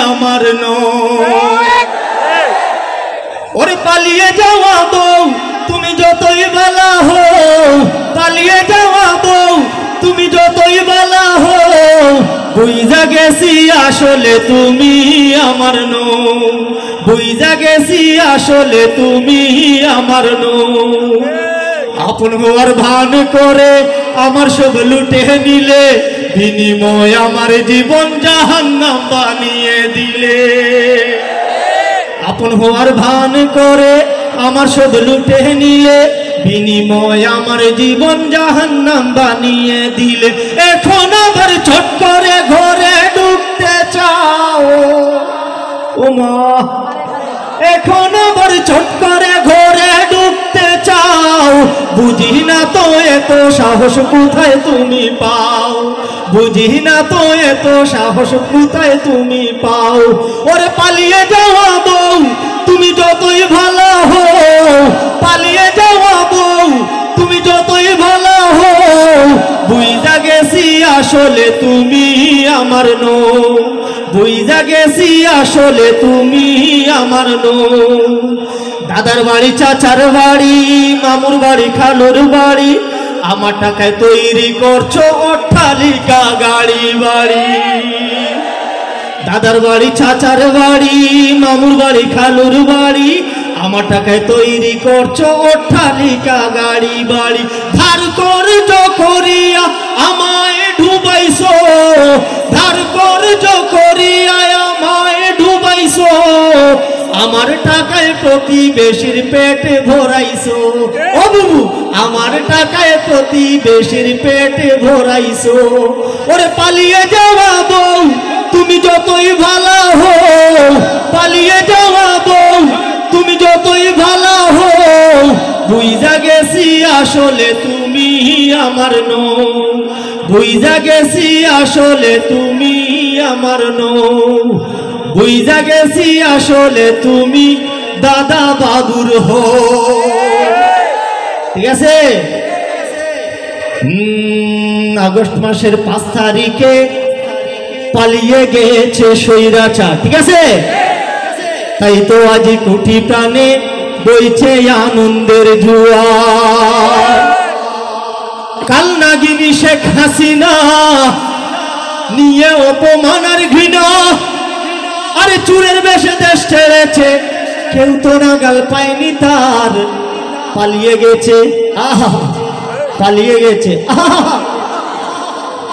আমার নয়। ওরে পালিয়ে যাওয়া বউ তুমি যতই বালা হও, পালিয়ে যাওয়া বউ তুমি যতই বালা হও, বুইঝা গেছি আসলে তুমি আমার নও, বুইঝা গেছি আসলে তুমি আমার নও। আপন হওয়ার ভান করে আমার সব লুটে নিলে, বিনিময় আমার জীবন জাহান্নাম বানিয়ে দিলে। আপন হওয়ার ভান করে আমার সব লুটে নিলে, বিনিময় আমার জীবন জাহান্নাম বানিয়ে দিলে। এখন আবার ছট করে ঘরে ঢুকতে চাও ও মা, এখন আবার ছট করে ঘরে ঢুকতে চাও, বুঝি না তো এত সাহস কোথায় তুমি পাও, বুঝি না তো এত সাহস কোথায় তুমি পাও। ওরে পালিয়ে যাওয়া বউ তুমি যতই ভালো হও, পালিয়ে যাওয়া বউ তুমি যতই ভালো হও, বুইঝা গেছি আসলে তুমি আমার নও, বুইঝা গেছি আসলে তুমি আমার নও। দাদার বাড়ি চাচার বাড়ি মামুর বাড়ি খালুর বাড়ি, আমার টাকায় তৈরি করছো অট্টালিকা গাড়ি বাড়ি। দাদার বাড়ি চাচার বাড়ি মামুর বাড়ি খালুর বাড়ি, আমার টাকায় তৈরি করছো অট্টালিকা গাড়ি বাড়ি। ধার কর্জ করিয়া আমায় ডুবাইছো, ধার কর্জ করিয়া আমায় ডুবাইছো, আমার টাকায় প্রতিবেশীর পেট ভরাইছো ও বুবু, আমার টাকায় প্রতিবেশীর পেট ভরাইছো। ওরে পালিয়ে যাওয়া বউ তুমি যতই ভালো হও, পালিয়ে যাওয়া বউ তুমি যতই ভালো হও, বুইঝা গেছি আসলে তুমি আমার নও, বুইঝা গেছি আসলে তুমি আমার নও, বুইঝা গেছি আসলে তুমি দাদা বাবুর হও। ঠিক আছে। আগস্ট মাসের 5 তারিখে পালিয়ে গেছে স্বৈরাচার। ঠিক আছে, তাই তো আজ কোটি প্রাণে বইছে আনন্দের জোয়ার। কাল নাগিনী শেখ হাসিনা নিয়ে অপমান আর ঘৃণা, আরে চুরের বেশে দেশ ছেড়েছে, কেউ তো নাগাল পায়নি তার, পালিয়ে গেছে আহা, পালিয়ে গেছে আহা,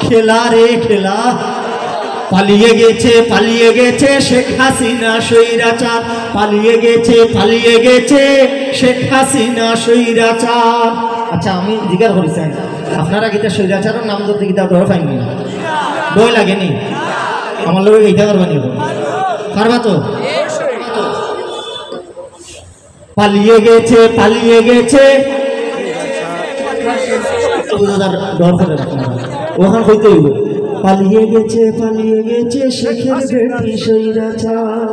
খেলা রে খেলা, পালিয়ে গেছে, পালিয়ে গেছে শেখ হাসিনা স্বৈরাচার, পালিয়ে গেছে, পালিয়ে গেছে শেখ হাসিনা স্বৈরাচার। আচ্ছা আমি জিজ্ঞাসা করেছি আপনারা গীতা স্বৈরাচারের নাম ধরতে গীতা ডর পাইনি, ভয় লাগেনি? আমার লোক গীতা করবেনি, পারবা তো? পালিয়ে গেছে, পালিয়ে গেছে, ডর করে ওখান হইতে হইব। পালিয়ে গেছে, পালিয়ে গেছে শেখের বেটি স্বৈরাচার।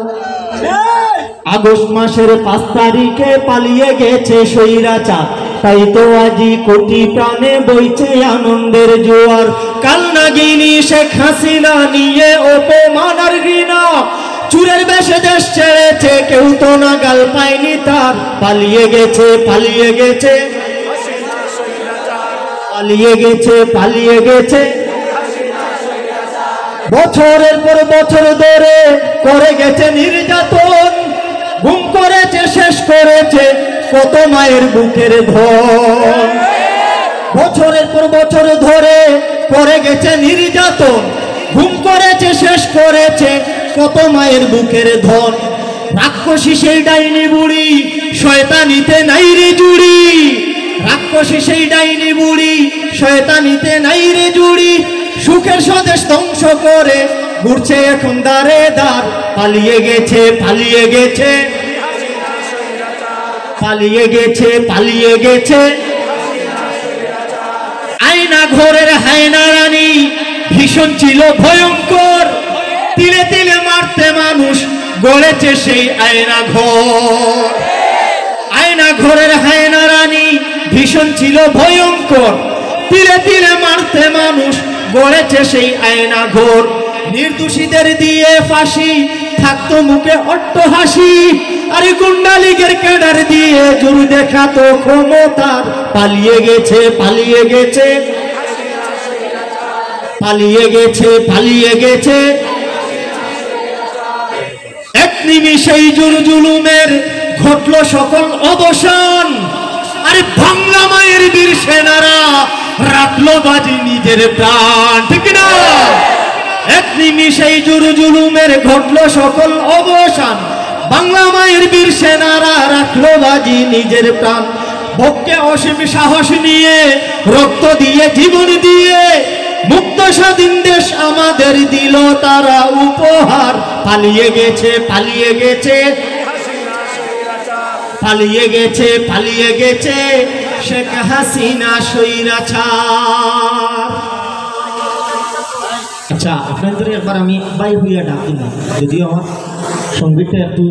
আগস্ট মাসের 5 তারিখে পালিয়ে গেছে স্বৈরাচার, তাই তো আজি কোটি প্রাণে বইছে আনন্দের জোয়ার। কাল নাগিনী শেখ হাসিনা নিয়ে অপমান আর ঘৃণা, চুরের বেশে দেশ ছেড়েছে, কেউ তো নাগাল পায়নি তার, পালিয়ে গেছে, পালিয়ে গেছে, পালিয়ে গেছে, পালিয়ে গেছে। বছরের পর বছর ধরে করে গেছে নির্যাতন, গুম করেছে, শেষ করেছে কত মায়ের বুকের ধন। বছরের পর বছর ধরে করে গেছে নির্যাতন, গুম করেছে, শেষ করেছে কত মায়ের বুকের ধন। রাক্ষসী সেই ডাইনি বুড়ি শয়তানিতে নাই রে জুড়ি, রাক্ষসী সেই ডাইনি বুড়ি শয়তানিতে নাই রে জুড়ি, সুখের স্বদেশ ধ্বংস করে ঘুরছে এখন দাঁড়ে দাঁড়, পালিয়ে গেছে, পালিয়ে গেছে, পালিয়ে গেছে, পালিয়ে গেছে। আয়না ঘরের হায়না রানী ভীষণ ছিল ভয়ঙ্কর, তিলে তিলে মারতে মানুষ গড়েছে সেই আয়না ঘর। আয়না ঘরের হায়না রানী ভীষণ ছিল ভয়ঙ্কর, তিলে তিলে মারতে মানুষ গড়েছে সেই আয়না ঘর। নির্দোষীদের দিয়ে ফাঁসি, থাকতো মুখে অট্ট হাসি। আরে গুন্ডা লীগের ক্যাডার দিয়ে জোর দেখাতো ক্ষমতার, পালিয়ে গেছে পালিয়ে গেছে পালিয়ে গেছে পালিয়ে গেছে। এক নিমিষেই জুল জুলুমের ঘটল সকল অবসান। আরে বাংলা মায়ের বীর সেনারা রাখলো বাজি নিজের প্রাণ, ঠিক না? এক নিমিষেই জুল জুলুমের ঘটল সকল অবসান। বাংলা মায়ের বীর সেনারা রাখলো বাজি নিজের প্রাণ। ভক্তে অসীম সাহস নিয়ে, রক্ত দিয়ে জীবন দিয়ে, মুক্ত স্বাধীন দেশ আমাদের দিল তারা উপহার। পালিয়ে গেছে পালিয়ে গেছে পালিয়ে গেছে পালিয়ে গেছে শেখ হাসিনা স্বৈরাচার। আচ্ছা, আপনাদের একবার আমি বাই হইয়া ডাকি না, যদিও আমার সঙ্গীতটা একটু